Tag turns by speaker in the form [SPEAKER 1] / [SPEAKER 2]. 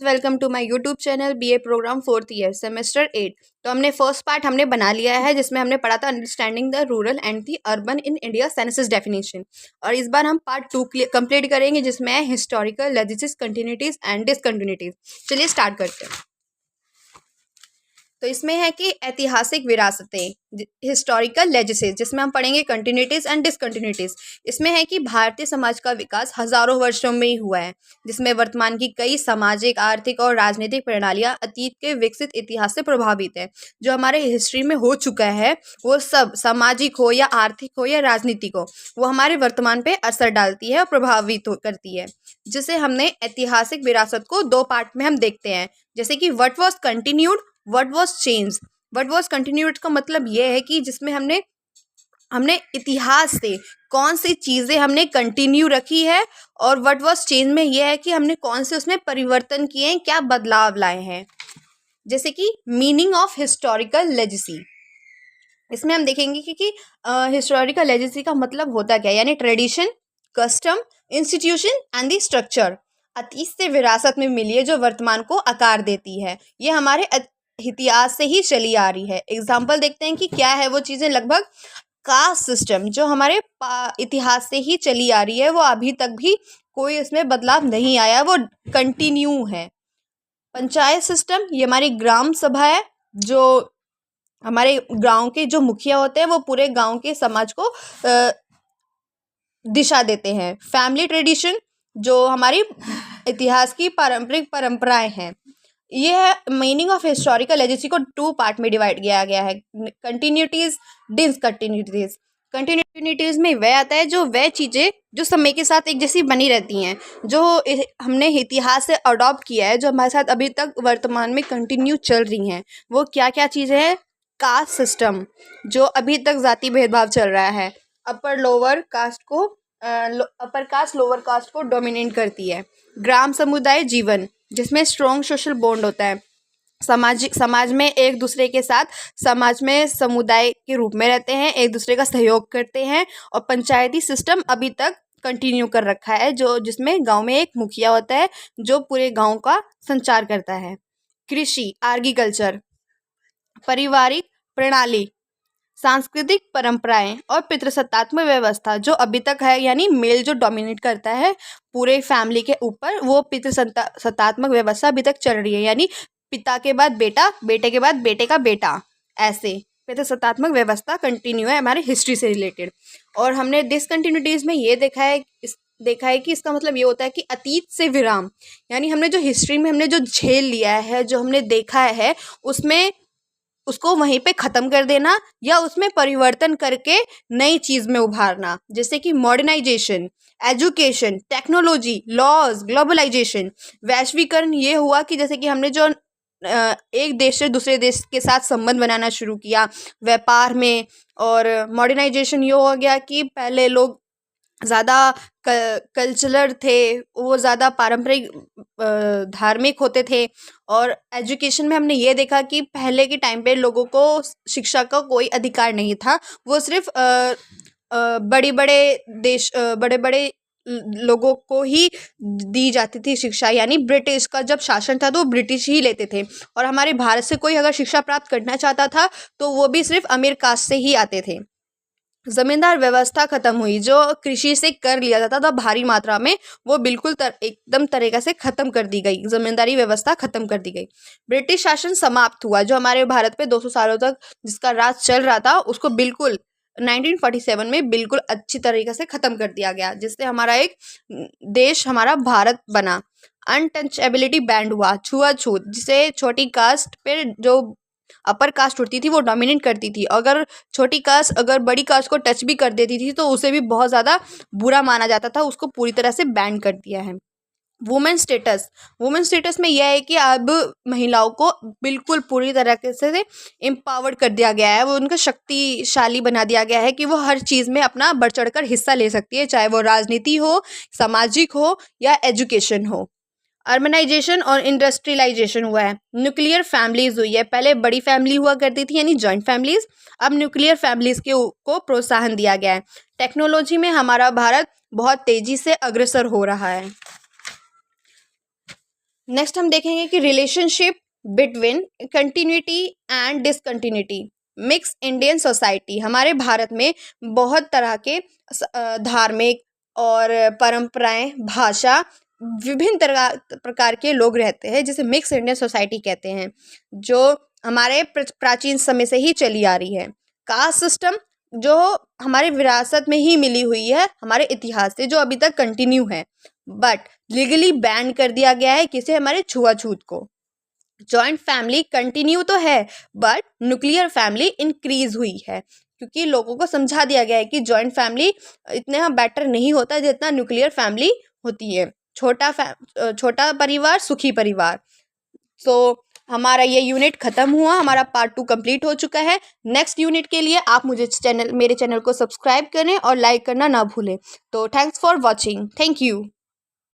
[SPEAKER 1] Welcome to my YouTube channel BA program 4th year semester 8। तो हमने first part हमने बना लिया है जिसमें हमने पढ़ा था understanding the rural and the urban in India census definition. और इस बार हम पार्ट 2 कंप्लीट करेंगे जिसमें है हिस्टोरिकल लेगेसीज, कंटिन्यूटीज एंड डिसकंटिन्यूटीज। चलिए स्टार्ट करते हैं। तो इसमें है कि ऐतिहासिक विरासतें, हिस्टोरिकल लेगेसीज, जिसमें हम पढ़ेंगे कंटिन्यूटीज एंड डिसकंटिन्यूटीज। इसमें है कि भारतीय समाज का विकास हजारों वर्षों में ही हुआ है, जिसमें वर्तमान की कई सामाजिक, आर्थिक और राजनीतिक प्रणालियां अतीत के विकसित इतिहास से प्रभावित है। जो हमारे हिस्ट्री में हो चुका है वो सब, सामाजिक हो या आर्थिक हो या राजनीतिक हो, वो हमारे वर्तमान पे असर डालती है और प्रभावित करती है। जिसे हमने ऐतिहासिक विरासत को 2 पार्ट में हम देखते हैं, जैसे कि what was continued, what was change. What was continued का मतलब ये है कि जिसमें हमने इतिहास से कौन सी चीज़ें हमने कंटिन्यू रखी है, और व्हाट वाज चेंज में ये है कि हमने कौन से उसमें परिवर्तन किए हैं, क्या बदलाव लाए हैं। जैसे कि मीनिंग ऑफ हिस्टोरिकल लेगेसी, इसमें हम देखेंगे कि हिस्टोरिकल लेगेसी का मतलब होता क्या है, यानी tradition, custom, institution and the structure. अतीत से विरासत में मिली है जो वर्तमान को आकार देती है। ये हमारे इतिहास से ही चली आ रही है। एग्जाम्पल देखते हैं कि क्या है वो चीज़ें। लगभग कास्ट सिस्टम जो हमारे इतिहास से ही चली आ रही है, वो अभी तक भी कोई इसमें बदलाव नहीं आया, वो कंटिन्यू है। पंचायत सिस्टम, ये हमारी ग्राम सभा है, जो हमारे गांव के जो मुखिया होते हैं वो पूरे गांव के समाज को दिशा देते हैं। फैमिली ट्रेडिशन, जो हमारी इतिहास की पारंपरिक परंपराएं हैं। ये है मीनिंग ऑफ हिस्टोरिकल लेगेसी को 2 पार्ट में डिवाइड किया गया है, कंटिन्यूटीज, डिसकंटिन्यूटीज। कंटिन्यूटीज में वह आता है जो वह चीज़ें जो समय के साथ एक जैसी बनी रहती हैं, जो हमने इतिहास से अडॉप्ट किया है, जो हमारे साथ अभी तक वर्तमान में कंटिन्यू चल रही हैं। वो क्या क्या चीज़ें हैं? कास्ट सिस्टम, जो अभी तक जाति भेदभाव चल रहा है, अपर कास्ट लोअर कास्ट को डोमिनेट करती है। ग्राम समुदाय जीवन, जिसमें स्ट्रॉन्ग सोशल बॉन्ड होता है, समाज में एक दूसरे के साथ समाज में समुदाय के रूप में रहते हैं, एक दूसरे का सहयोग करते हैं। और पंचायती सिस्टम अभी तक कंटिन्यू कर रखा है, जो जिसमें गांव में एक मुखिया होता है जो पूरे गांव का संचार करता है। कृषि, एग्रीकल्चर, पारिवारिक प्रणाली, सांस्कृतिक परंपराएं और पितृसत्तात्मक व्यवस्था जो अभी तक है, यानी मेल जो डोमिनेट करता है पूरे फैमिली के ऊपर, वो पितृसत्तात्मक व्यवस्था अभी तक चल रही है। यानी पिता के बाद बेटा, बेटे के बाद बेटे का बेटा, ऐसे पितृसत्तात्मक व्यवस्था कंटिन्यू है हमारे हिस्ट्री से रिलेटेड। और हमने डिसकंटिन्यूटीज में ये देखा है कि इसका मतलब ये होता है कि अतीत से विराम, यानी हमने जो हिस्ट्री में हमने जो झेल लिया है, जो हमने देखा है, उसमें उसको वहीं पे ख़त्म कर देना या उसमें परिवर्तन करके नई चीज़ में उभारना। जैसे कि modernisation, education, technology, laws, globalisation. वैश्वीकरण ये हुआ कि जैसे कि हमने जो एक देश से दूसरे देश के साथ संबंध बनाना शुरू किया व्यापार में। और मॉडर्नाइजेशन ये हो गया कि पहले लोग ज़्यादा कल्चरल थे, वो ज़्यादा पारंपरिक धार्मिक होते थे। और एजुकेशन में हमने ये देखा कि पहले के टाइम पे लोगों को शिक्षा का कोई अधिकार नहीं था, वो सिर्फ बड़े बड़े लोगों को ही दी जाती थी शिक्षा। यानी ब्रिटिश का जब शासन था तो वो ब्रिटिश ही लेते थे, और हमारे भारत से कोई अगर शिक्षा प्राप्त करना चाहता था तो वो भी सिर्फ अमीर कास्ट से ही आते थे। जमींदार व्यवस्था खत्म हुई, जो कृषि से कर लिया जाता था भारी मात्रा में, वो बिल्कुल एकदम तरीके से खत्म कर दी गई, जमींदारी व्यवस्था खत्म कर दी गई। ब्रिटिश शासन समाप्त हुआ, जो हमारे भारत पे 200 सालों तक जिसका राज चल रहा था, उसको बिल्कुल 1947 में बिल्कुल अच्छी तरीके से खत्म कर दिया गया, जिससे हमारा एक देश, हमारा भारत बना। अनटचेबिलिटी बैंड हुआ, छुआछूत, जिसे छोटी कास्ट पे जो अपर कास्ट होती थी वो डोमिनेट करती थी। अगर छोटी कास्ट अगर बड़ी कास्ट को टच भी कर देती थी तो उसे भी बहुत ज़्यादा बुरा माना जाता था, उसको पूरी तरह से बैन कर दिया है। वुमेन स्टेटस में यह है कि अब महिलाओं को बिल्कुल पूरी तरीके से एम्पावर्ड कर दिया गया है, वो उनका शक्तिशाली बना दिया गया है कि वो हर चीज़ में अपना बढ़ चढ़ कर हिस्सा ले सकती है, चाहे वो राजनीति हो, सामाजिक हो या एजुकेशन हो। अर्बनाइजेशन और इंडस्ट्रियलाइजेशन हुआ है। न्यूक्लियर फैमिलीज हुई है, पहले बड़ी फैमिली हुआ करती थी यानी जॉइंट फैमिलीज, अब न्यूक्लियर फैमिलीज को प्रोत्साहन दिया गया है। टेक्नोलॉजी में हमारा भारत बहुत तेजी से अग्रसर हो रहा है। नेक्स्ट हम देखेंगे कि relationship between continuity and discontinuity. Mix Indian society, हमारे भारत में बहुत तरह के धार्मिक और परंपराएं, भाषा, विभिन्न तरह प्रकार के लोग रहते हैं, जिसे मिक्स इंडियन सोसाइटी कहते हैं, जो हमारे प्राचीन समय से ही चली आ रही है। कास्ट सिस्टम जो हमारे विरासत में ही मिली हुई है, हमारे इतिहास से, जो अभी तक कंटिन्यू है, बट लीगली बैन कर दिया गया है किसे, हमारे छुआछूत को। जॉइंट फैमिली कंटिन्यू तो है, बट न्यूक्लियर फैमिली इंक्रीज हुई है, क्योंकि लोगों को समझा दिया गया है कि जॉइंट फैमिली इतना बेटर नहीं होता जितना न्यूक्लियर फैमिली होती है। छोटा परिवार सुखी परिवार। सो हमारा ये यूनिट खत्म हुआ, हमारा पार्ट 2 कंप्लीट हो चुका है। नेक्स्ट यूनिट के लिए आप मेरे चैनल को सब्सक्राइब करें और लाइक करना ना भूलें। तो thanks for watching, thank you.